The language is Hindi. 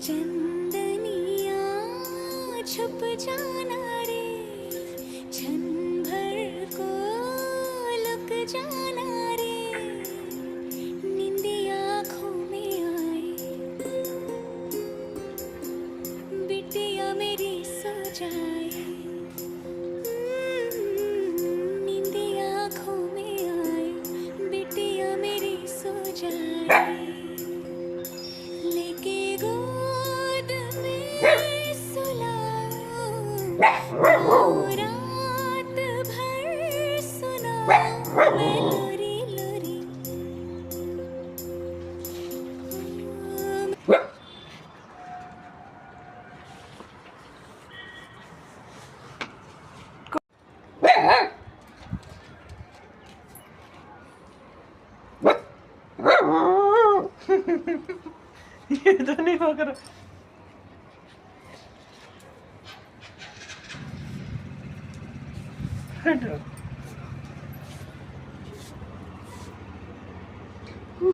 चंदनिया छुप जाना रे, क्षण भर को लुक जाना रे, नींदी आँखों में आए, बिटिया मेरी सो जाए, नींदी आँखों में आए, बिटिया मेरी सो जाए, लेके गोद में सुलाऊं, रात भर सुनाऊं मैं लोरी लोरी। ये तो नहीं हो कर हटो।